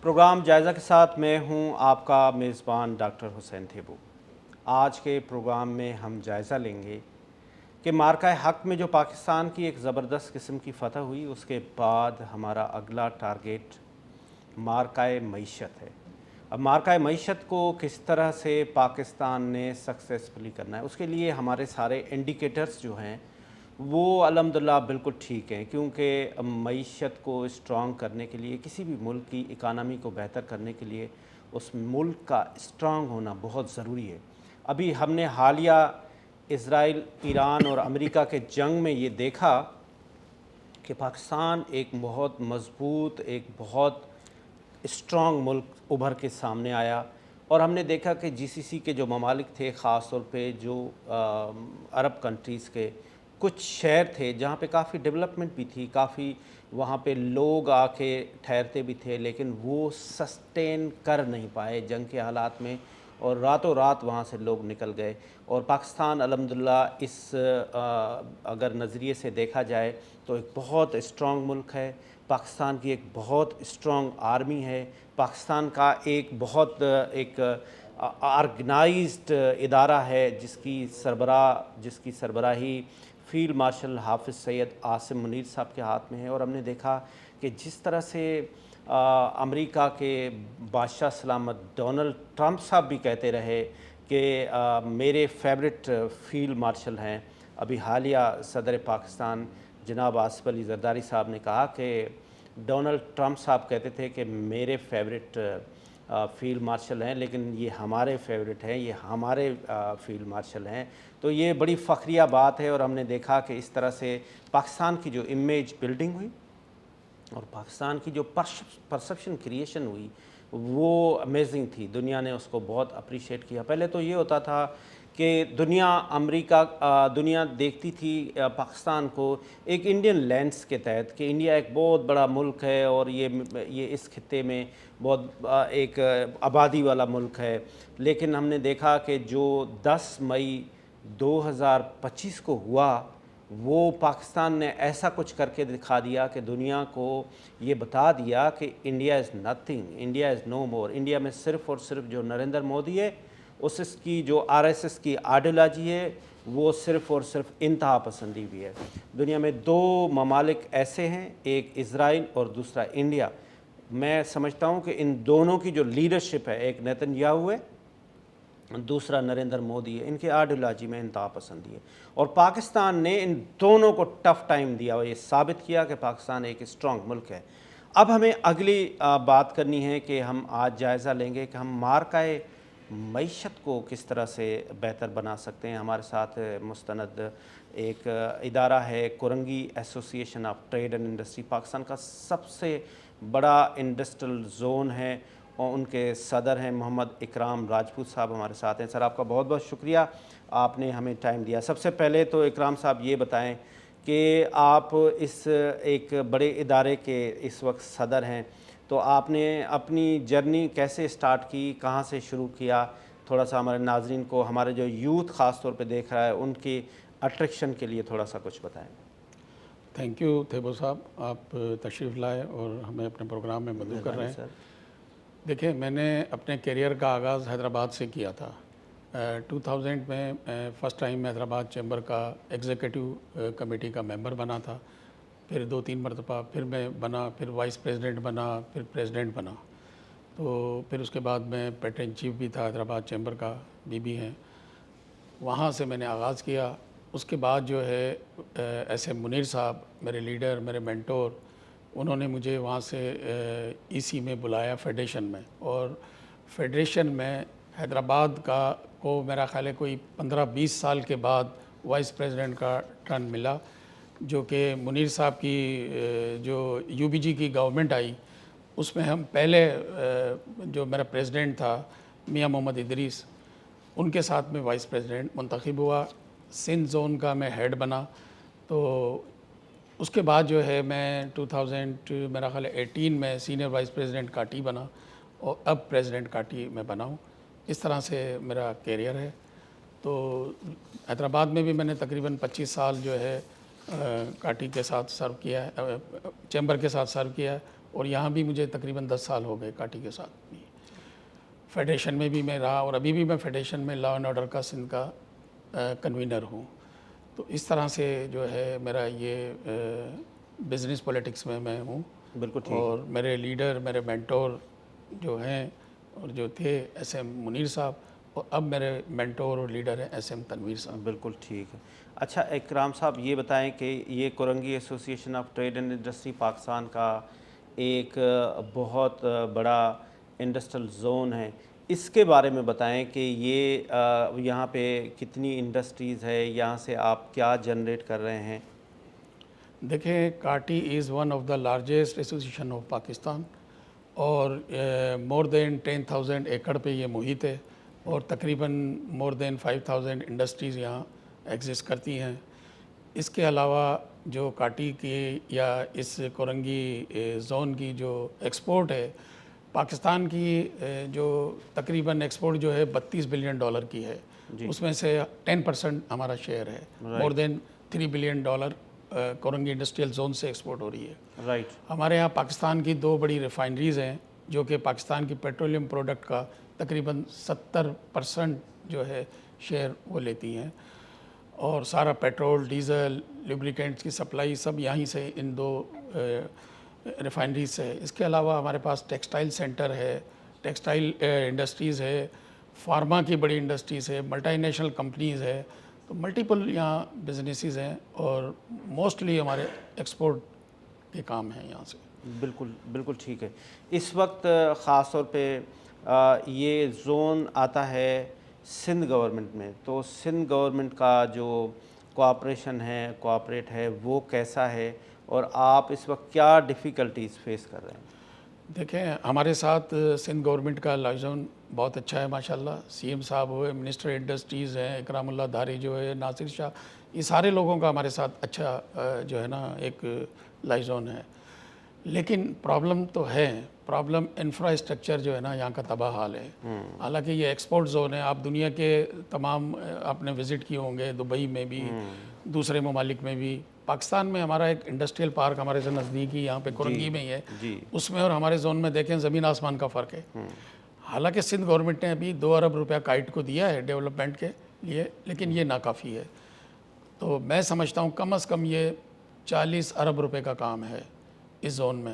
Programme جائزہ کے ساتھ میں ہوں آپ کا میزبان ڈاکٹر حسین تھیبو۔ آج کے پروگرام میں ہم جائزہ لیں گے کہ مارکہ حق میں جو پاکستان کی ایک زبردست قسم کی فتح ہوئی، اس کے بعد ہمارا اگلا ٹارگیٹ مارکہ معیشت ہے۔ اب مارکہ معیشت کو کس طرح سے پاکستان نے سکسیسفلی کرنا ہے، اس کے لیے ہمارے سارے انڈیکیٹرز جو ہیں وہ الحمدللہ بالکل ٹھیک ہیں، کیونکہ معیشت کو اسٹرانگ کرنے کے لیے، کسی بھی ملک کی اکانومی کو بہتر کرنے کے لیے اس ملک کا اسٹرانگ ہونا بہت ضروری ہے۔ ابھی ہم نے حالیہ اسرائیل، ایران اور امریکہ کے جنگ میں یہ دیکھا کہ پاکستان ایک بہت مضبوط، ایک بہت اسٹرانگ ملک ابھر کے سامنے آیا، اور ہم نے دیکھا کہ جی سی سی کے جو ممالک تھے، خاص طور پہ جو عرب کنٹریز کے کچھ شہر تھے جہاں پہ کافی ڈیولپمنٹ بھی تھی، کافی وہاں پہ لوگ آ کے ٹھہرتے بھی تھے، لیکن وہ سسٹین کر نہیں پائے جنگ کے حالات میں، اور راتوں رات وہاں سے لوگ نکل گئے۔ اور پاکستان الحمدللہ اس اگر نظریے سے دیکھا جائے تو ایک بہت اسٹرانگ ملک ہے، پاکستان کی ایک بہت اسٹرانگ آرمی ہے، پاکستان کا ایک بہت ایک آرگنائزڈ ادارہ ہے جس کی سربراہی فیلڈ مارشل حافظ سید عاصم منیر صاحب کے ہاتھ میں ہے۔ اور ہم نے دیکھا کہ جس طرح سے امریکہ کے بادشاہ سلامت ڈونلڈ ٹرمپ صاحب بھی کہتے رہے کہ میرے فیورٹ فیلڈ مارشل ہیں، ابھی حالیہ صدر پاکستان جناب آصف علی زرداری صاحب نے کہا کہ ڈونلڈ ٹرمپ صاحب کہتے تھے کہ میرے فیورٹ فیلڈ مارشل ہیں، لیکن یہ ہمارے فیورٹ ہیں، یہ ہمارے فیلڈ مارشل ہیں۔ تو یہ بڑی فخریہ بات ہے، اور ہم نے دیکھا کہ اس طرح سے پاکستان کی جو امیج بلڈنگ ہوئی اور پاکستان کی جو پرسپشن کریشن ہوئی وہ امیزنگ تھی۔ دنیا نے اس کو بہت اپریشیٹ کیا۔ پہلے تو یہ ہوتا تھا کہ دنیا دیکھتی تھی پاکستان کو ایک انڈین لینس کے تحت، کہ انڈیا ایک بہت بڑا ملک ہے اور یہ اس خطے میں بہت ایک آبادی والا ملک ہے، لیکن ہم نے دیکھا کہ جو 10 مئی 2025 کو ہوا، وہ پاکستان نے ایسا کچھ کر کے دکھا دیا کہ دنیا کو یہ بتا دیا کہ India is nothing, India is no more. India میں صرف اور صرف جو نریندر مودی ہے، اس کی جو RSS کی آئیڈیالوجی ہے، وہ صرف اور صرف انتہا پسندی بھی ہے۔ دنیا میں 2 ممالک ایسے ہیں، ایک اسرائیل اور دوسرا انڈیا۔ میں سمجھتا ہوں کہ ان دونوں کی جو لیڈرشپ ہے، ایک نیتن یاہو ہے، دوسرا نریندر مودی ہے، ان کی آئیڈیالوجی میں انتہا پسندی ہے، اور پاکستان نے ان دونوں کو ٹف ٹائم دیا اور یہ ثابت کیا کہ پاکستان ایک اسٹرانگ ملک ہے۔ اب ہمیں اگلی بات کرنی ہے کہ ہم آج جائزہ لیں گے کہ ہم مارکہ معیشت کو کس طرح سے بہتر بنا سکتے ہیں۔ ہمارے ساتھ مستند ایک ادارہ ہے Korangi association of trade and industry, Pakistan کا سب سے بڑا انڈسٹریل زون ہے، اور ان کے صدر ہیں محمد اکرام راجپوت صاحب ہمارے ساتھ ہیں۔ سر، آپ کا بہت بہت شکریہ، آپ نے ہمیں ٹائم دیا۔ سب سے پہلے تو اکرام صاحب یہ بتائیں کہ آپ اس ایک بڑے ادارے کے اس وقت صدر ہیں، تو آپ نے اپنی جرنی کیسے سٹارٹ کی، کہاں سے شروع کیا؟ تھوڑا سا ہمارے ناظرین کو، ہمارے جو یوتھ خاص طور پہ دیکھ رہا ہے، ان کی اٹریکشن کے لیے تھوڑا سا کچھ بتائیں۔ تھینک یو تھیبو صاحب، آپ تشریف لائے اور ہمیں اپنے پروگرام میں مدعو کر رہے ہیں۔ دیکھیں، میں نے اپنے کیریئر کا آغاز حیدرآباد سے کیا تھا۔ 2000 میں فرسٹ ٹائم میں حیدرآباد چیمبر کا ایگزیکٹو کمیٹی کا ممبر بنا تھا، پھر 2-3 مرتبہ پھر میں بنا، پھر وائس پریزیڈنٹ بنا، پھر پریزیڈنٹ بنا، تو پھر اس کے بعد میں پیٹرن چیف بھی تھا حیدرآباد چیمبر کا، بھی ہیں۔ وہاں سے میں نے آغاز کیا۔ اس کے بعد جو ہے ایس ایم منیر صاحب میرے لیڈر، میرے مینٹور، انہوں نے مجھے وہاں سے EC میں بلایا فیڈریشن میں، اور فیڈریشن میں حیدرآباد کو میرا خیال ہے کوئی 15-20 سال کے بعد وائس پریزیڈنٹ کا ٹرن ملا، جو کہ منیر صاحب کی جو UBG کی گورنمنٹ آئی، اس میں ہم پہلے جو میرا پریزیڈنٹ تھا میاں محمد ادریس، ان کے ساتھ میں وائس پریزیڈنٹ منتخب ہوا، سندھ زون کا میں ہیڈ بنا۔ تو اس کے بعد جو ہے میں 2000 میرا خیال ہے 18 میں سینئر وائس پریزیڈنٹ کاٹی بنا، اور اب پریزیڈنٹ کاٹی میں بنا ہوں۔ اس طرح سے میرا کیریئر ہے۔ تو حیدرآباد میں بھی میں نے تقریباً 25 سال جو ہے کاٹی کے ساتھ سرو کیا ہے، چیمبر کے ساتھ سرو کیا ہے، اور یہاں بھی مجھے تقریباً 10 سال ہو گئے کاٹی کے ساتھ بھی. فیڈریشن میں بھی میں رہا اور ابھی بھی میں فیڈریشن میں لا اینڈ آرڈر کا سندھ کا کنوینر ہوں. تو اس طرح سے جو ہے میرا یہ بزنس پولیٹکس میں ہوں. بالکل ٹھیک. اور میرے لیڈر، میرے مینٹور جو ہیں اور جو تھے ایس ایم منیر صاحب، اور اب میرے مینٹور اور لیڈر ہیں ایس ایم تنویر صاحب. بالکل ٹھیک ہے. اچھا اکرام صاحب یہ بتائیں کہ یہ Korangi association of trade and industry Pakistan کا ایک بہت بڑا انڈسٹریل زون ہے، اس کے بارے میں بتائیں کہ یہ یہاں پہ کتنی انڈسٹریز ہے، یہاں سے آپ کیا جنریٹ کر رہے ہیں؟ دیکھیں، KATI is one of the largest association of Pakistan, اور مور دین 10,000 ایکڑ پہ یہ محیط ہے، اور تقریباً مور دین 5,000 انڈسٹریز یہاں ایگزسٹ کرتی ہیں. اس کے علاوہ جو کاٹی کی یا اس کورنگی زون کی جو ایکسپورٹ ہے، پاکستان کی جو تقریباً ایکسپورٹ جو ہے $32 بلین کی ہے. اس میں سے 10% ہمارا شیئر ہے. مور دین $3 بلین کورنگی انڈسٹریل زون سے ایکسپورٹ ہو رہی ہے. رائٹ. ہمارے یہاں پاکستان کی 2 بڑی ریفائنریز ہیں جو کہ پاکستان کی پیٹرولیم پروڈکٹ کا تقریباً 70% جو ہے شیئر وہ لیتی ہیں، اور سارا پیٹرول، ڈیزل، لیبریکینٹس کی سپلائی سب یہیں سے ان 2 ریفائنریز سے ہے. اس کے علاوہ ہمارے پاس ٹیکسٹائل سینٹر ہے، ٹیکسٹائل انڈسٹریز ہے، فارما کی بڑی انڈسٹریز ہے، ملٹی نیشنل کمپنیز ہے. تو ملٹیپل یہاں بزنسز ہیں، اور موسٹلی ہمارے ایکسپورٹ کے کام ہیں یہاں سے. بالکل بالکل ٹھیک ہے. اس وقت خاص طور پہ یہ زون آتا ہے سندھ گورنمنٹ میں، تو سندھ گورنمنٹ کا جو کوآپریٹ ہے وہ کیسا ہے، اور آپ اس وقت کیا ڈیفیکلٹیز فیس کر رہے ہیں؟ دیکھیں، ہمارے ساتھ سندھ گورنمنٹ کا لائزون بہت اچھا ہے ماشاءاللہ. سی ایم صاحب ہوئے، منسٹر انڈسٹریز ہیں اکرام اللہ دھاری جو ہے، ناصر شاہ، یہ سارے لوگوں کا ہمارے ساتھ اچھا جو ہے نا ایک لائزون ہے. لیکن پرابلم تو ہے، پرابلم انفراسٹرکچر جو ہے نا یہاں کا تباہ حال ہے. حالانکہ یہ ایکسپورٹ زون ہے، آپ دنیا کے تمام آپ نے وزٹ کیے ہوں گے، دبئی میں بھی، دوسرے ممالک میں بھی. پاکستان میں ہمارا ایک انڈسٹریل پارک ہمارے سے نزدیک ہی یہاں پہ کورنگی میں ہی ہے. اس میں اور ہمارے زون میں دیکھیں زمین آسمان کا فرق ہے. حالانکہ سندھ گورنمنٹ نے ابھی 2 ارب روپیہ کائٹ کو دیا ہے ڈیولپمنٹ کے لیے، لیکن یہ ناکافی ہے. تو میں سمجھتا ہوں کم از کم یہ 40 ارب روپے کا کام ہے اس زون میں.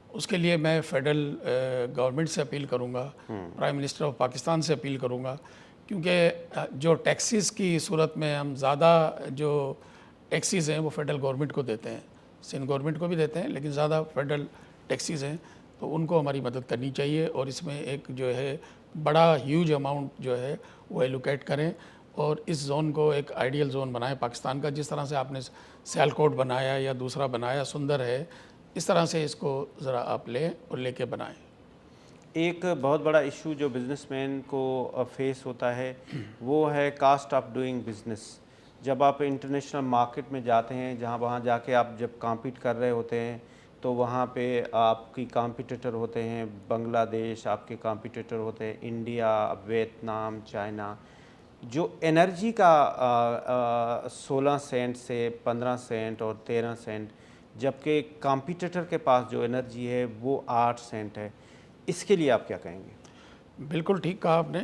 اس کے لیے میں فیڈرل گورنمنٹ سے اپیل کروں گا، پرائم منسٹر آف پاکستان سے اپیل کروں گا، کیونکہ جو ٹیکسیز کی صورت میں ہم زیادہ جو ٹیکسیز ہیں وہ فیڈرل گورنمنٹ کو دیتے ہیں، سندھ گورنمنٹ کو بھی دیتے ہیں، لیکن زیادہ فیڈرل ٹیکسیز ہیں. تو ان کو ہماری مدد کرنی چاہیے، اور اس میں ایک جو ہے بڑا ہیوج اماؤنٹ جو ہے وہ ایلوکیٹ کریں، اور اس زون کو ایک آئیڈیل زون بنائیں پاکستان کا. جس طرح سے آپ نے سیالکوٹ بنایا یا دوسرا بنایا سندر ہے، اس طرح سے اس کو ذرا آپ لیں اور لے کے بنائیں. ایک بہت بڑا ایشو جو بزنس مین کو فیس ہوتا ہے وہ ہے کاسٹ آف ڈوئنگ بزنس. جب آپ انٹرنیشنل مارکیٹ میں جاتے ہیں، وہاں جا کے آپ جب کمپیٹ کر رہے ہوتے ہیں، تو وہاں پہ آپ کی کمپیٹیٹر ہوتے ہیں بنگلہ دیش، آپ کے کمپیٹیٹر ہوتے ہیں انڈیا، ویتنام، چائنا. جو انرجی کا 16 سینٹ سے 15 سینٹ اور 13 سینٹ، جبکہ کمپیٹیٹر کے پاس جو انرجی ہے وہ 8 سینٹ ہے. اس کے لیے آپ کیا کہیں گے؟ بالکل ٹھیک کہا آپ نے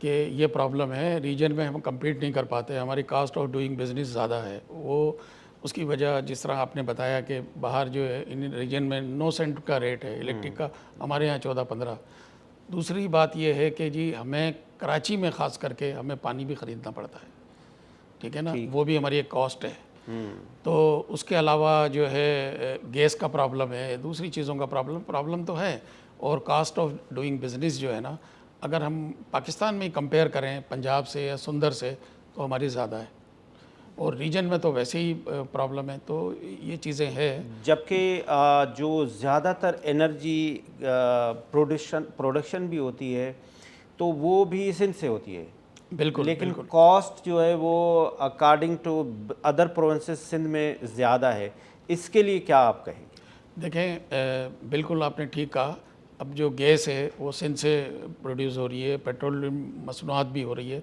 کہ یہ پرابلم ہے، ریجن میں ہم کمپیٹ نہیں کر پاتے، ہماری کاسٹ آف ڈوئنگ بزنس زیادہ ہے. وہ اس کی وجہ جس طرح آپ نے بتایا کہ باہر جو ہے ان ریجن میں 9 سینٹ کا ریٹ ہے الیکٹرک کا، ہمارے یہاں 14-15. دوسری بات یہ ہے کہ جی ہمیں کراچی میں خاص کر کے ہمیں پانی بھی خریدنا پڑتا ہے، ٹھیک ہے نا، وہ بھی ہماری ایک کاسٹ ہے. تو اس کے علاوہ جو ہے گیس کا پرابلم ہے، دوسری چیزوں کا پرابلم تو ہے. اور کاسٹ آف ڈوئنگ بزنس جو ہے نا، اگر ہم پاکستان میں کمپیئر کریں پنجاب سے یا سندر سے، تو ہماری زیادہ ہے، اور ریجن میں تو ویسے ہی پرابلم ہے. تو یہ چیزیں ہیں. جبکہ جو زیادہ تر انرجی پروڈکشن بھی ہوتی ہے تو وہ بھی سندھ سے ہوتی ہے. بالکل، لیکن کاسٹ جو ہے وہ according to other provinces Sindh میں زیادہ ہے. اس کے لیے کیا آپ کہیں گے؟ دیکھیں، بالکل آپ نے ٹھیک کہا. اب جو گیس ہے وہ سندھ سے پروڈیوس ہو رہی ہے، پیٹرولیم مصنوعات بھی ہو رہی ہے.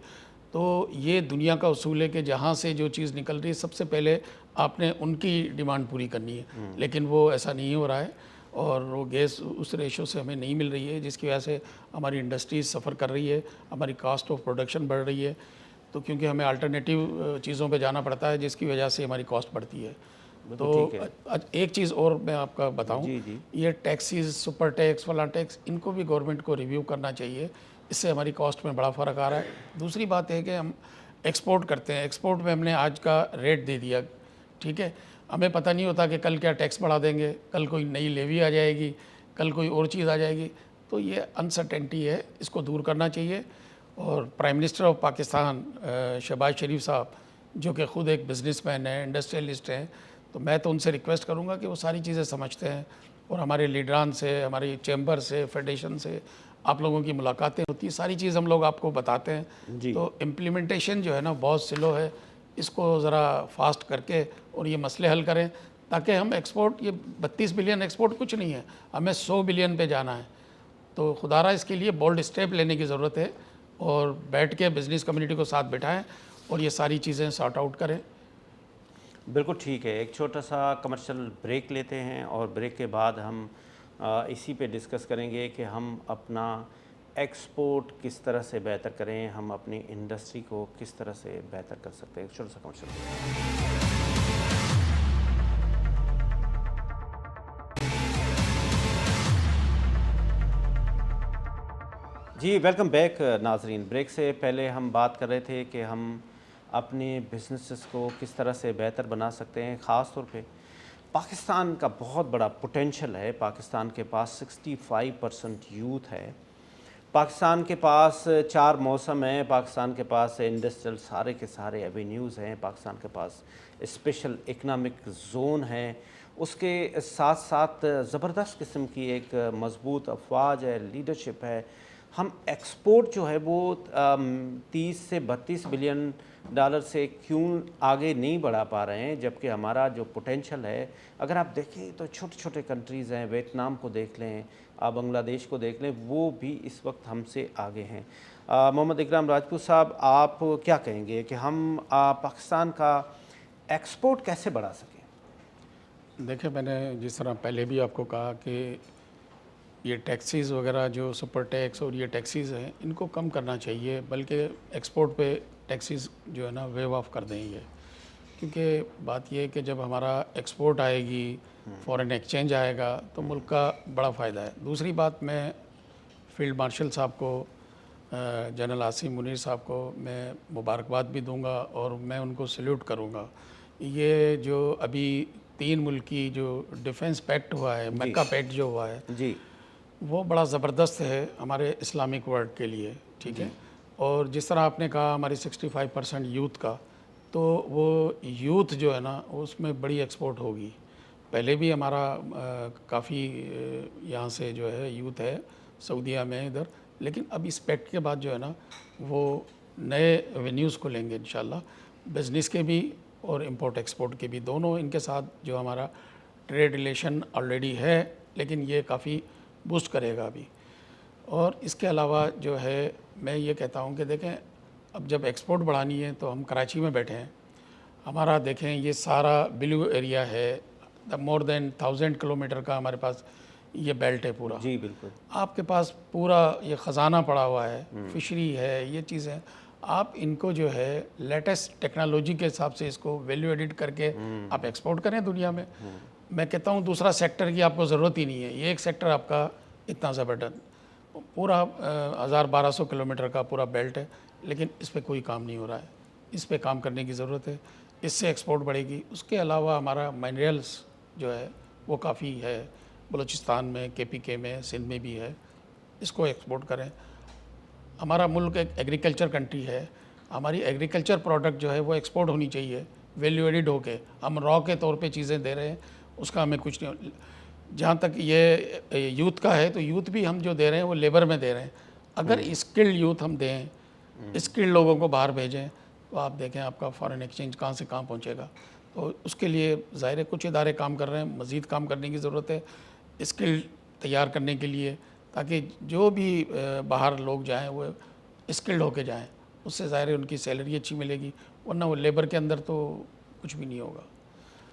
تو یہ دنیا کا اصول ہے کہ جہاں سے جو چیز نکل رہی ہے سب سے پہلے آپ نے ان کی ڈیمانڈ پوری کرنی ہے، لیکن وہ ایسا نہیں ہو رہا ہے. اور وہ گیس اس ریشو سے ہمیں نہیں مل رہی ہے، جس کی وجہ سے ہماری انڈسٹریز سفر کر رہی ہے، ہماری کاسٹ آف پروڈکشن بڑھ رہی ہے، تو کیونکہ ہمیں الٹرنیٹیو چیزوں پہ جانا پڑتا ہے جس کی وجہ سے ہماری کاسٹ بڑھتی ہے۔ تو ایک چیز اور میں آپ کا بتاؤں، یہ ٹیکسیز، سپر ٹیکس، فلاں ٹیکس، ان کو بھی گورنمنٹ کو ریویو کرنا چاہیے، اس سے ہماری کاسٹ میں بڑا فرق آ رہا ہے۔ دوسری بات ہے کہ ہم ایکسپورٹ کرتے ہیں، ایکسپورٹ میں ہم نے آج کا ریٹ دے دیا، ٹھیک ہے، ہمیں پتہ نہیں ہوتا کہ کل کیا ٹیکس بڑھا دیں گے، کل کوئی نئی لیوی آ جائے گی، کل کوئی اور چیز آ جائے گی، تو یہ انسرٹینٹی ہے، اس کو دور کرنا چاہیے۔ اور prime minister of Pakistan Shehbaz Sharif صاحب، جو کہ خود ایک بزنس مین ہیں، انڈسٹریلسٹ ہیں، تو میں تو ان سے ریکویسٹ کروں گا کہ وہ ساری چیزیں سمجھتے ہیں، اور ہمارے لیڈران سے، ہماری چیمبر سے، فیڈریشن سے آپ لوگوں کی ملاقاتیں ہوتی ہیں، ساری چیز ہم لوگ آپ کو بتاتے ہیں۔ تو امپلیمنٹیشن جو ہے نا بہت سلو ہے، اس کو ذرا فاسٹ کر کے اور یہ مسئلے حل کریں، تاکہ ہم ایکسپورٹ، یہ 32 بلین ایکسپورٹ کچھ نہیں ہے، ہمیں 100 بلین پہ جانا ہے۔ تو خدا را اس کے لیے بولڈ اسٹیپ لینے کی ضرورت ہے، اور بیٹھ کے بزنس کمیونٹی کو ساتھ بٹھائیں اور یہ ساری چیزیں سارٹ آؤٹ کریں۔ بالکل ٹھیک ہے، ایک چھوٹا سا کمرشل بریک لیتے ہیں، اور بریک کے بعد ہم اسی پہ ڈسکس کریں گے کہ ہم اپنا ایکسپورٹ کس طرح سے بہتر کریں، ہم اپنی انڈسٹری کو کس طرح سے بہتر کر سکتے ہیں۔ ایک چھوٹا سا کمرشل بریک۔ جی ویلکم بیک ناظرین۔ بریک سے پہلے ہم بات کر رہے تھے کہ ہم اپنے بزنسز کو کس طرح سے بہتر بنا سکتے ہیں۔ خاص طور پہ پاکستان کا بہت بڑا پوٹینشل ہے، پاکستان کے پاس 65% یوتھ ہے، پاکستان کے پاس 4 موسم ہیں، پاکستان کے پاس انڈسٹریل سارے کے سارے ایوینیوز ہیں، پاکستان کے پاس اسپیشل اکنامک زون ہے، اس کے ساتھ ساتھ زبردست قسم کی ایک مضبوط افواج ہے، لیڈرشپ ہے۔ ہم ایکسپورٹ جو ہے وہ 30 سے 32 بلین ڈالر سے کیوں آگے نہیں بڑھا پا رہے ہیں، جبکہ ہمارا جو پوٹینشل ہے، اگر آپ دیکھیں تو چھوٹے چھوٹے کنٹریز ہیں، ویتنام کو دیکھ لیں، آپ بنگلہ دیش کو دیکھ لیں، وہ بھی اس وقت ہم سے آگے ہیں۔ محمد اکرام راجپوت صاحب، آپ کیا کہیں گے کہ ہم پاکستان کا ایکسپورٹ کیسے بڑھا سکیں؟ دیکھیں، میں نے جس طرح پہلے بھی آپ کو کہا کہ یہ ٹیکسیز وغیرہ جو سپر ٹیکس اور یہ ٹیکسیز ہیں، ان کو کم کرنا چاہیے، بلکہ ایکسپورٹ پہ ٹیکسیز جو ہے نا ویو آف کر دیں گے، کیونکہ بات یہ ہے کہ جب ہمارا ایکسپورٹ آئے گی، فورن ایکسچینج آئے گا، تو ملک کا بڑا فائدہ ہے۔ دوسری بات، میں فیلڈ مارشل صاحب کو، جنرل عاصم منیر صاحب کو میں مبارکباد بھی دوں گا، اور میں ان کو سیلیوٹ کروں گا۔ یہ جو ابھی 3 ملکی جو ڈیفنس پیکٹ ہوا ہے، مکہ پیکٹ جو ہوا ہے، جی، وہ بڑا زبردست ہے ہمارے اسلامک ورلڈ کے لیے، ٹھیک ہے۔ اور جس طرح آپ نے کہا ہماری 65% یوتھ کا، تو وہ یوتھ جو ہے نا اس میں بڑی ایکسپورٹ ہوگی۔ پہلے بھی ہمارا کافی یہاں سے جو ہے یوتھ ہے سعودیہ میں ادھر، لیکن اب اس پیکٹ کے بعد جو ہے نا وہ نئے ایونیوز کو لیں گے انشاءاللہ، بزنس کے بھی اور امپورٹ ایکسپورٹ کے بھی، دونوں ان کے ساتھ جو ہمارا ٹریڈ ریلیشن آلریڈی ہے، لیکن یہ کافی بوسٹ کرے گا ابھی۔ اور اس کے علاوہ جو ہے میں یہ کہتا ہوں کہ دیکھیں، اب جب ایکسپورٹ بڑھانی ہے تو ہم کراچی میں بیٹھے ہیں، ہمارا دیکھیں یہ سارا بلیو ایریا ہے، مور دین 1000 کلومیٹر کا ہمارے پاس یہ بیلٹ ہے پورا۔ جی بالکل، آپ کے پاس پورا یہ خزانہ پڑا ہوا ہے، فشری ہے، یہ چیزیں آپ ان کو جو ہے لیٹسٹ ٹیکنالوجی کے حساب سے اس کو ویلیو ایڈٹ کر کے آپ ایکسپورٹ کریں دنیا میں۔ میں کہتا ہوں دوسرا سیکٹر کی آپ کو ضرورت ہی نہیں ہے، یہ ایک سیکٹر آپ کا اتنا زبردست پورا 1200 کلومیٹر کا پورا بیلٹ ہے، لیکن اس پہ کوئی کام نہیں ہو رہا ہے، اس پہ کام کرنے کی ضرورت ہے، اس سے ایکسپورٹ بڑھے گی۔ اس کے علاوہ ہمارا مائنرلس جو ہے وہ کافی ہے، بلوچستان میں، KPK میں، سندھ میں بھی ہے، اس کو ایکسپورٹ کریں۔ ہمارا ملک ایک ایگریکلچر کنٹری ہے، ہماری ایگریکلچر پروڈکٹ جو ہے وہ ایکسپورٹ ہونی چاہیے، ویلیو ایڈڈ ہو کے۔ ہم را کے طور پہ چیزیں دے رہے ہیں، اس کا ہمیں کچھ نہیں۔ جہاں تک یہ یوتھ کا ہے، تو یوتھ بھی ہم جو دے رہے ہیں وہ لیبر میں دے رہے ہیں۔ اگر اسکلڈ یوتھ ہم دیں، اسکلڈ لوگوں کو باہر بھیجیں، تو آپ دیکھیں آپ کا فارن ایکسچینج کہاں سے کہاں پہنچے گا۔ تو اس کے لیے ظاہر ہے کچھ ادارے کام کر رہے ہیں، مزید کام کرنے کی ضرورت ہے اسکل تیار کرنے کے لیے، تاکہ جو بھی باہر لوگ جائیں وہ اسکلڈ ہو کے جائیں، اس سے ظاہر ہے ان کی سیلری اچھی ملے گی، ورنہ وہ لیبر کے اندر تو کچھ بھی نہیں ہوگا۔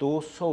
200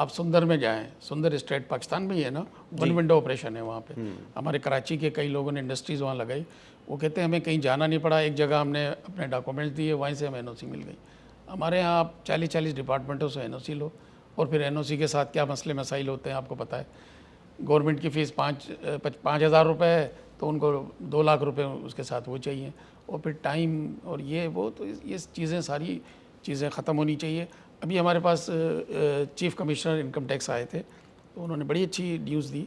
آپ سندر میں جائیں, سندر اسٹریٹ پاکستان میں ہی ہے نا, ون ونڈو آپریشن ہے وہاں پہ. ہمارے کراچی کے کئی لوگوں نے انڈسٹریز وہاں لگائی, وہ کہتے ہیں ہمیں کہیں جانا نہیں پڑا, ایک جگہ ہم نے اپنے ڈاکومنٹس دیے, وہیں سے ہمیں این او سی مل گئی. ہمارے یہاں آپ 40 ڈپارٹمنٹوں سے این او سی لو, اور پھر این او سی کے ساتھ کیا مسئلے مسائل ہوتے ہیں آپ کو پتہ ہے. گورنمنٹ کی فیس 5,000 روپے ہے, تو ان کو 2 لاکھ روپے اس کے ساتھ وہ چاہیے, اور پھر ٹائم اور یہ وہ, تو یہ چیزیں ساری چیزیں ختم ہونی چاہیے. ابھی ہمارے پاس چیف کمشنر انکم ٹیکس آئے تھے, تو انہوں نے بڑی اچھی نیوز دی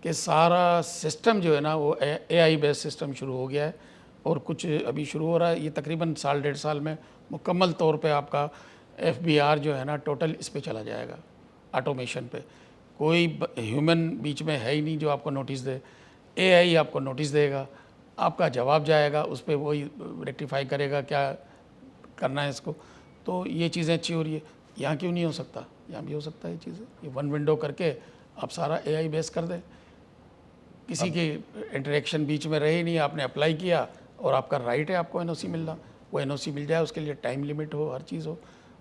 کہ سارا سسٹم جو ہے نا وہ اے آئی بیس سسٹم شروع ہو گیا ہے, اور کچھ ابھی شروع ہو رہا ہے. یہ تقریباً 1.5 سال میں مکمل طور پہ آپ کا ایف بی آر جو ہے نا ٹوٹل اس پہ چلا جائے گا, آٹومیشن پہ. کوئی ہیومن بیچ میں ہے ہی نہیں جو آپ کو نوٹس دے, اے آئی آپ کو نوٹس دے گا, آپ کا جواب جائے گا, اس پہ وہی ریکٹیفائی کرے گا کیا کرنا ہے اس کو. تو یہ چیزیں اچھی ہو رہی ہے. یہاں کیوں نہیں ہو سکتا؟ یہاں بھی ہو سکتا ہے یہ چیزیں. یہ ون ونڈو کر کے آپ سارا اے آئی بیس کر دیں, کسی کی انٹریکشن بیچ میں رہے نہیں, آپ نے اپلائی کیا اور آپ کا رائٹ ہے آپ کو این او سی ملنا, وہ این او سی مل جائے, اس کے لیے ٹائم لمٹ ہو, ہر چیز ہو,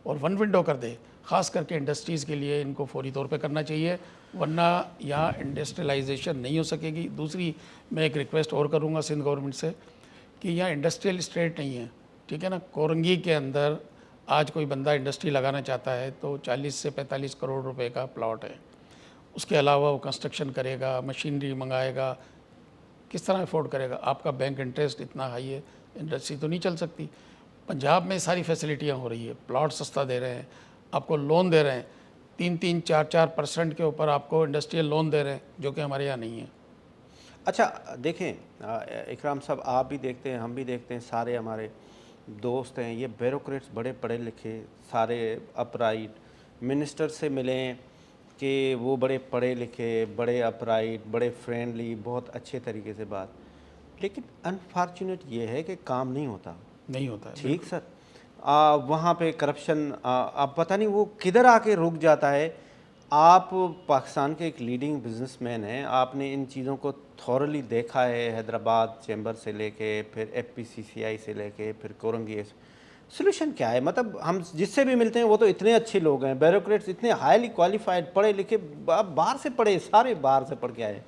اور ون ونڈو کر دے. خاص کر کے انڈسٹریز کے لیے ان کو فوری طور پہ کرنا چاہیے, ورنہ یہاں انڈسٹریلائزیشن نہیں ہو سکے گی. دوسری میں ایک ریکویسٹ اور کروں گا سندھ گورنمنٹ سے کہ یہاں انڈسٹریل اسٹیٹ نہیں ہے, ٹھیک ہے نا. کورنگی کے اندر آج کوئی بندہ انڈسٹری لگانا چاہتا ہے تو 40 سے 45 کروڑ روپے کا پلاٹ ہے. اس کے علاوہ وہ کنسٹرکشن کرے گا, مشینری منگائے گا, کس طرح افورڈ کرے گا؟ آپ کا بینک انٹرسٹ اتنا ہائی ہے, انڈسٹری تو نہیں چل سکتی. پنجاب میں ساری فیسلٹیاں ہو رہی ہے, پلاٹ سستا دے رہے ہیں, آپ کو لون دے رہے ہیں, 3-3, 4-4% کے اوپر آپ کو انڈسٹریل لون دے رہے ہیں, جو کہ ہمارے یہاں نہیں ہے. اچھا دیکھیں اکرام صاحب, آپ بھی دیکھتے ہیں, ہم بھی دیکھتے ہیں, سارے ہمارے دوست ہیں, یہ بیوروکریٹس بڑے پڑھے لکھے, سارے اپرائٹ, منسٹر سے ملیں کہ وہ بڑے پڑھے لکھے, بڑے اپرائٹ, بڑے فرینڈلی, بہت اچھے طریقے سے بات, لیکن انفارچونیٹ یہ ہے کہ کام نہیں ہوتا. نہیں ہوتا ہے. ٹھیک سر, وہاں پہ کرپشن اب پتہ نہیں وہ کدھر آ کے رک جاتا ہے. آپ پاکستان کے ایک لیڈنگ بزنس مین ہیں, آپ نے ان چیزوں کو تھورلی دیکھا ہے, حیدرآباد چیمبر سے لے کے, پھر ایف پی سی سی آئی سے لے کے, پھر کورنگی. سلوشن کیا ہے؟ مطلب ہم جس سے بھی ملتے ہیں وہ تو اتنے اچھے لوگ ہیں, بیوروکریٹس اتنے ہائیلی کوالیفائڈ, پڑھے لکھے, باہر سے پڑھے, سارے باہر سے پڑھ کے آئے,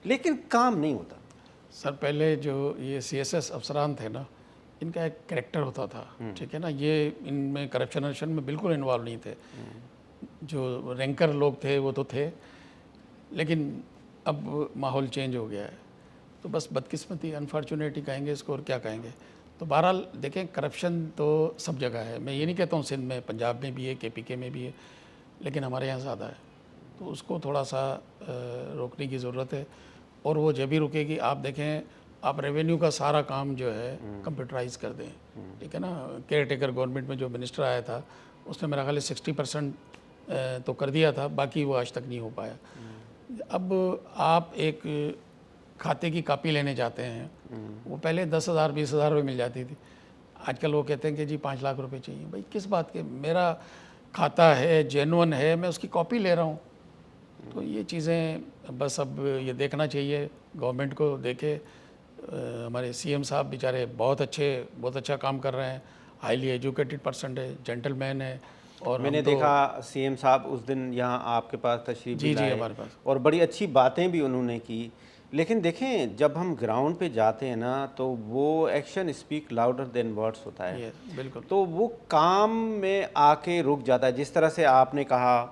لیکن کام نہیں ہوتا. سر پہلے جو یہ سی ایس ایس افسران تھے نا, ان کا ایک کریکٹر ہوتا تھا, ٹھیک ہے نا. یہ ان میں کرپشن میں بالکل انوالو نہیں تھے. جو رینکر لوگ تھے وہ تو تھے, لیکن اب ماحول چینج ہو گیا ہے. تو بس بدقسمتی, انفارچونیٹی کہیں گے اس کو, اور کیا کہیں گے. تو بہرحال دیکھیں, کرپشن تو سب جگہ ہے. میں یہ نہیں کہتا ہوں سندھ میں, پنجاب میں بھی ہے, کے پی کے میں بھی ہے, لیکن ہمارے یہاں زیادہ ہے. تو اس کو تھوڑا سا روکنے کی ضرورت ہے, اور وہ جب ہی رکے گی. آپ دیکھیں, آپ ریونیو کا سارا کام جو ہے کمپیوٹرائز کر دیں, ٹھیک ہے نا. کیئر ٹیکر گورنمنٹ میں جو منسٹر آیا تھا, اس نے میرا خیال ہے 60% تو کر دیا تھا, باقی وہ آج تک نہیں ہو پایا. اب آپ ایک کھاتے کی کاپی لینے جاتے ہیں, وہ پہلے 10,000 20,000 روپے مل جاتی تھی. آج کل وہ کہتے ہیں کہ جی 5 لاکھ روپے چاہیے. بھائی کس بات کے؟ میرا کھاتا ہے, جینون ہے, میں اس کی کاپی لے رہا ہوں. تو یہ چیزیں بس اب یہ دیکھنا چاہیے گورنمنٹ کو. دیکھے ہمارے سی ایم صاحب بیچارے بہت اچھا کام کر رہے ہیں, ہائیلی ایجوکیٹڈ پرسن ہے, جینٹل مین ہے. اور میں نے دیکھا سی ایم صاحب اس دن یہاں آپ کے پاس تشریف بھی لائے, ہمارے پاس, اور بڑی اچھی باتیں بھی انہوں نے کی. لیکن دیکھیں, جب ہم گراؤنڈ پہ جاتے ہیں نا, تو وہ action speak louder than words ہوتا ہے. بالکل. تو وہ کام میں آ کے رک جاتا ہے. جس طرح سے آپ نے کہا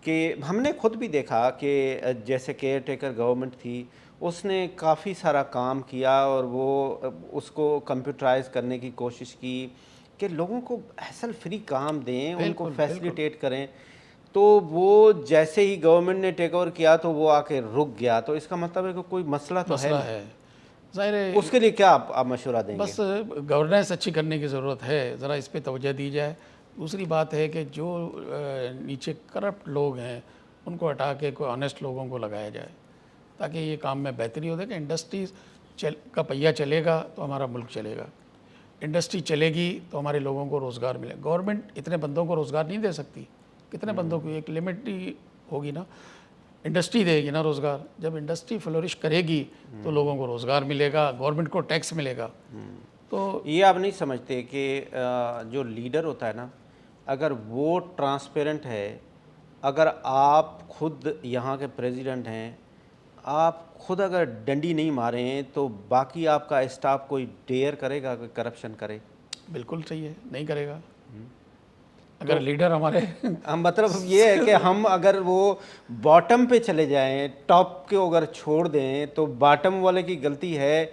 کہ ہم نے خود بھی دیکھا کہ جیسے کیئر ٹیکر گورنمنٹ تھی, اس نے کافی سارا کام کیا, اور وہ اس کو کمپیوٹرائز کرنے کی کوشش کی کہ لوگوں کو حاصل فری کام دیں, ان کو فیسلیٹیٹ کریں. تو وہ جیسے ہی گورنمنٹ نے ٹیک اوور کیا تو وہ آ کے رک گیا. تو اس کا مطلب ہے کہ کوئی مسئلہ تو ہے. ظاہر ہے اس کے لیے کیا آپ مشورہ دیں گے؟ بس گورننس اچھی کرنے کی ضرورت ہے, ذرا اس پہ توجہ دی جائے. دوسری بات ہے کہ جو نیچے کرپٹ لوگ ہیں ان کو ہٹا کے کوئی آنیسٹ لوگوں کو لگایا جائے, تاکہ یہ کام میں بہتری ہو. کہ انڈسٹریز کا پہیہ چلے گا تو ہمارا ملک چلے گا. انڈسٹری چلے گی تو ہمارے لوگوں کو روزگار ملے. گورنمنٹ اتنے بندوں کو روزگار نہیں دے سکتی. کتنے بندوں کو؟ ایک لمٹ ہی ہوگی نا. انڈسٹری دے گی نا روزگار. جب انڈسٹری فلورش کرے گی تو لوگوں کو روزگار ملے گا, گورنمنٹ کو ٹیکس ملے گا. تو یہ آپ نہیں سمجھتے کہ جو لیڈر ہوتا ہے نا, اگر وہ ٹرانسپیرنٹ ہے اگر آپ خود یہاں کے پریزیڈنٹ ہیں، آپ خود اگر ڈنڈی نہیں مارے ہیں تو باقی آپ کا اسٹاف کوئی ڈیئر کرے گا کہ کرپشن کرے؟ بالکل صحیح ہے، نہیں کرے گا اگر لیڈر ہمارے مطلب یہ ہے کہ ہم اگر وہ باٹم پہ چلے جائیں، ٹاپ کو اگر چھوڑ دیں تو باٹم والے کی غلطی ہے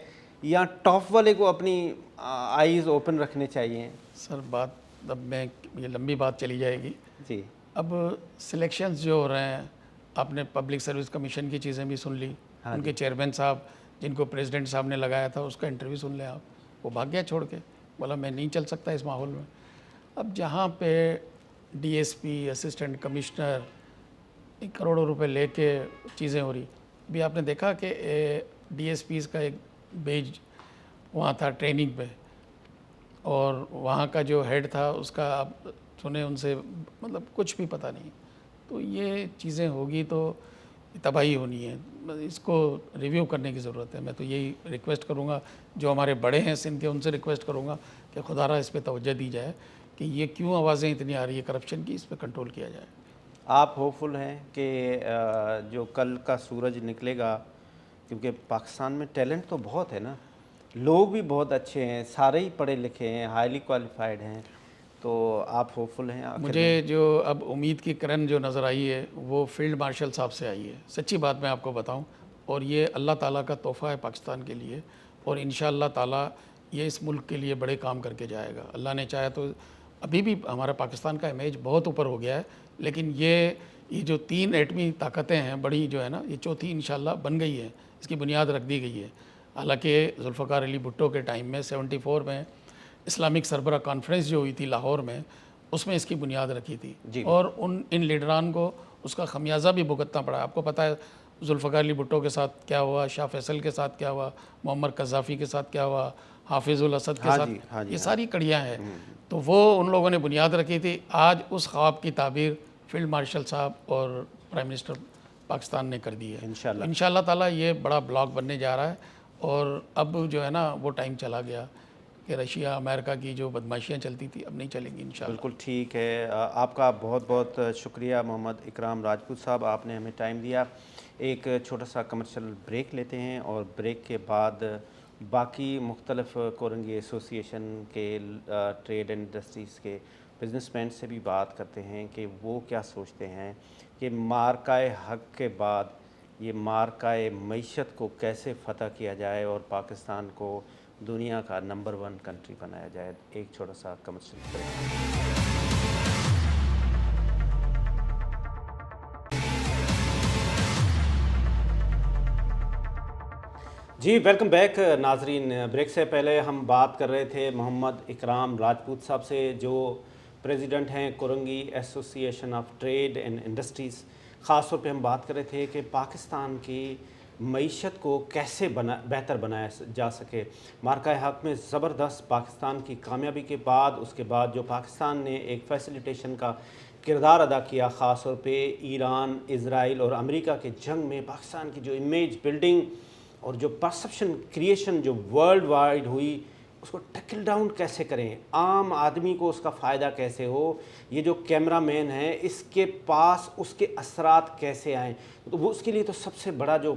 یا ٹاپ والے کو اپنی آئیز اوپن رکھنے چاہیے؟ سر بات اب میں یہ لمبی بات چلی جائے گی. جی اب سلیکشنز جو ہو رہے ہیں، آپ نے پبلک سروس کمیشن کی چیزیں بھی سن لی. ان کے چیئرمین صاحب جن کو پریزیڈنٹ صاحب نے لگایا تھا اس کا انٹرویو سن لیں آپ. وہ بھاگ گیا چھوڑ کے، بولا میں نہیں چل سکتا اس ماحول میں. اب جہاں پہ D S P, assistant commissioner کروڑوں روپے لے کے چیزیں ہو رہی. بھی آپ نے دیکھا کہ ڈی ایس پیز کا ایک بیج وہاں تھا ٹریننگ پہ، اور وہاں کا جو ہیڈ تھا اس کا آپ سنیں ان سے مطلب کچھ بھی پتہ نہیں. تو یہ چیزیں ہوگی تو تباہی ہونی ہے. اس کو ریویو کرنے کی ضرورت ہے. میں تو یہی ریکویسٹ کروں گا جو ہمارے بڑے ہیں سندھ کے، ان سے ریکویسٹ کروں گا کہ خدا را اس پہ توجہ دی جائے کہ یہ کیوں آوازیں اتنی آ رہی ہے کرپشن کی، اس پہ کنٹرول کیا جائے. آپ ہوپفل ہیں کہ جو کل کا سورج نکلے گا؟ کیونکہ پاکستان میں ٹیلنٹ تو بہت ہے نا، لوگ بھی بہت اچھے ہیں، سارے ہی پڑھے لکھے ہیں، ہائیلی کوالیفائڈ ہیں، تو آپ ہوپفل ہیں؟ مجھے جو اب امید کی کرن جو نظر آئی ہے وہ فیلڈ مارشل صاحب سے آئی ہے. سچی بات میں آپ کو بتاؤں، اور یہ اللہ تعالیٰ کا تحفہ ہے پاکستان کے لیے، اور انشاءاللہ تعالیٰ یہ اس ملک کے لیے بڑے کام کر کے جائے گا. اللہ نے چاہا تو ابھی بھی ہمارا پاکستان کا امیج بہت اوپر ہو گیا ہے، لیکن یہ جو 3 ایٹمی طاقتیں ہیں بڑی جو ہے نا، یہ چوتھی انشاءاللہ بن گئی ہے، اس کی بنیاد رکھ دی گئی ہے. حالانکہ ذوالفقار علی بھٹو کے ٹائم میں 74 میں اسلامک سربراہ کانفرنس جو ہوئی تھی لاہور میں، اس میں اس کی بنیاد رکھی تھی. اور ان لیڈران کو اس کا خمیازہ بھی بھگتنا پڑا. آپ کو پتہ ہے ذوالفقار علی بھٹو کے ساتھ کیا ہوا، شاہ فیصل کے ساتھ کیا ہوا، معمر قذافی کے ساتھ کیا ہوا، حافظ الاسد کے ساتھ، یہ ساری کڑیاں ہیں. تو وہ ان لوگوں نے بنیاد رکھی تھی. آج اس خواب کی تعبیر فیلڈ مارشل صاحب اور پرائم منسٹر پاکستان نے کر دی ہے. انشاءاللہ تعالیٰ یہ بڑا بلاک بننے جا رہا ہے. اور اب جو ہے نا وہ ٹائم چلا گیا کہ رشیا امریکہ کی جو بدماشیاں چلتی تھی اب نہیں چلیں گی انشاءاللہ. بالکل ٹھیک ہے. آپ کا بہت بہت شکریہ محمد اکرام راجپوت صاحب، آپ نے ہمیں ٹائم دیا. ایک چھوٹا سا کمرشل بریک لیتے ہیں اور بریک کے بعد باقی مختلف کورنگی ایسوسی ایشن کے ٹریڈ اینڈ انڈسٹریز کے بزنس مین سے بھی بات کرتے ہیں کہ وہ کیا سوچتے ہیں کہ مارکہ حق کے بعد یہ مارکہ معیشت کو کیسے فتح کیا جائے اور پاکستان کو دنیا کا نمبر 1 کنٹری بنایا جائے. ایک چھوٹا سا کمرشل بریک. جی ویلکم بیک ناظرین. بریک سے پہلے ہم بات کر رہے تھے محمد اکرام راجپوت صاحب سے، جو پریزیڈنٹ ہیں Korangi association of trade and industries. خاص طور پہ ہم بات کر رہے تھے کہ پاکستان کی معیشت کو کیسے بہتر بنایا جا سکے. مارکہ حق میں زبردست پاکستان کی کامیابی کے بعد، اس کے بعد جو پاکستان نے ایک فیسیلیٹیشن کا کردار ادا کیا، خاص طور پہ ایران، اسرائیل اور امریکہ کے جنگ میں پاکستان کی جو امیج بلڈنگ اور جو پرسپشن کریشن جو ورلڈ وائڈ ہوئی، اس کو ٹیکل ڈاؤن کیسے کریں، عام آدمی کو اس کا فائدہ کیسے ہو. یہ جو کیمرہ مین ہے اس کے پاس اس کے اثرات کیسے آئیں، تو وہ اس کے لیے تو سب سے بڑا جو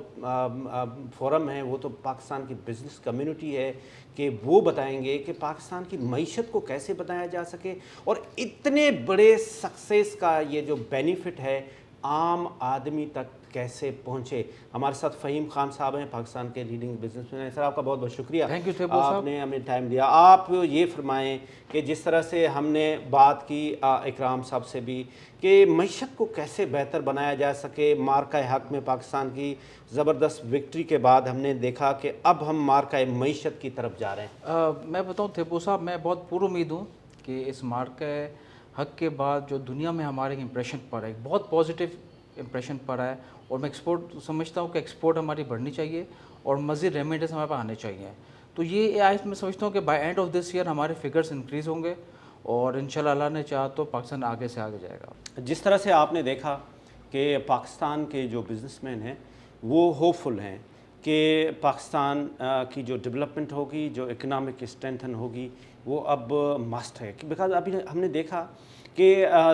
فورم ہے وہ تو پاکستان کی بزنس کمیونٹی ہے کہ وہ بتائیں گے کہ پاکستان کی معیشت کو کیسے بنایا جا سکے اور اتنے بڑے سکسیس کا یہ جو بینیفٹ ہے عام آدمی تک کیسے پہنچے. ہمارے ساتھ فہیم خان صاحب ہیں، پاکستان کے لیڈنگ بزنس مین ہیں. سر آپ کا بہت بہت شکریہ، آپ نے ہمیں ٹائم دیا. آپ یہ فرمائیں کہ جس طرح سے ہم نے بات کی اکرام صاحب سے بھی کہ معیشت کو کیسے بہتر بنایا جا سکے. مارکہ حق میں پاکستان کی زبردست وکٹری کے بعد ہم نے دیکھا کہ اب ہم مارکہ معیشت کی طرف جا رہے ہیں. میں بتاؤں تھیپو صاحب، میں بہت پر امید ہوں کہ اس مارکہ حق کے بعد جو دنیا میں ہمارے امپریشن پڑا ہے، بہت پازیٹیو امپریشن پڑا ہے. اور میں ایکسپورٹ سمجھتا ہوں کہ ایکسپورٹ ہماری بڑھنی چاہیے اور مزید ریمیڈیز ہمارے پاس آنے چاہیے. تو یہ میں سمجھتا ہوں کہ by end of this year ہمارے فگرز انکریز ہوں گے اور انشاءاللہ اللہ نے چاہا تو پاکستان آگے سے آگے جائے گا. جس طرح سے آپ نے دیکھا کہ پاکستان کے جو بزنس مین ہیں وہ ہوپفل ہیں کہ پاکستان کی جو ڈیولپمنٹ ہوگی، جو اکنامک اسٹرینتھن ہوگی، وہ اب مسٹ ہے. بیکاز ابھی ہم نے دیکھا کہ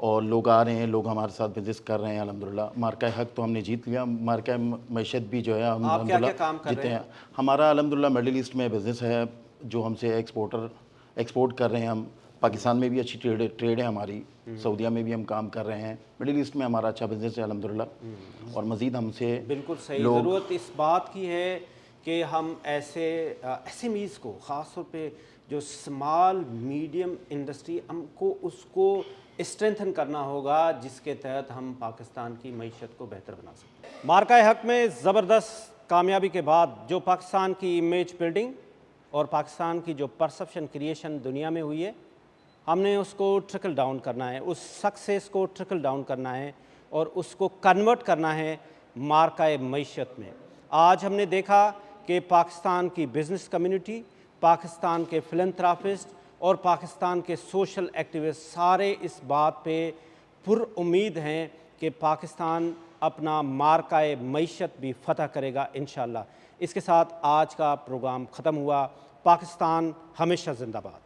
اور لوگ آ رہے ہیں, لوگ ہمارے ساتھ بزنس کر رہے ہیں الحمدللہ. مارکہ حق تو ہم نے جیت لیا, مارکہ معیشت بھی جو ہے ہم آپ کیا کیا الحمدللہ کام کر جیتے رہے ہیں. ہمارا الحمدللہ مڈل ایسٹ میں بزنس ہے جو ہم سے ایکسپورٹ کر رہے ہیں. ہم پاکستان میں بھی اچھی ٹریڈ ہے ہماری, سعودیہ میں بھی ہم کام کر رہے ہیں, مڈل ایسٹ میں ہمارا اچھا بزنس ہے الحمدللہ. اور مزید ہم سے بالکل صحیح. لوگ ضرورت اس بات کی ہے کہ ہم ایسے SMEs کو, خاص طور پہ جو اسمال میڈیم انڈسٹری, ہم کو اس کو اسٹرینتھن کرنا ہوگا جس کے تحت ہم پاکستان کی معیشت کو بہتر بنا سکتے ہیں. مارکہ حق میں زبردست کامیابی کے بعد جو پاکستان کی امیج بلڈنگ اور پاکستان کی جو پرسپشن کریشن دنیا میں ہوئی ہے, ہم نے اس کو ٹرکل ڈاؤن کرنا ہے, اس سکسیس کو ٹرکل ڈاؤن کرنا ہے اور اس کو کنورٹ کرنا ہے مارکہ معیشت میں. آج ہم نے دیکھا کہ پاکستان کی بزنس کمیونٹی, پاکستان کے فلنتھراپسٹ اور پاکستان کے سوشل ایکٹیوسٹ سارے اس بات پہ پر امید ہیں کہ پاکستان اپنا مارکہ معیشت بھی فتح کرے گا انشاءاللہ. اس کے ساتھ آج کا پروگرام ختم ہوا. پاکستان ہمیشہ زندہ باد.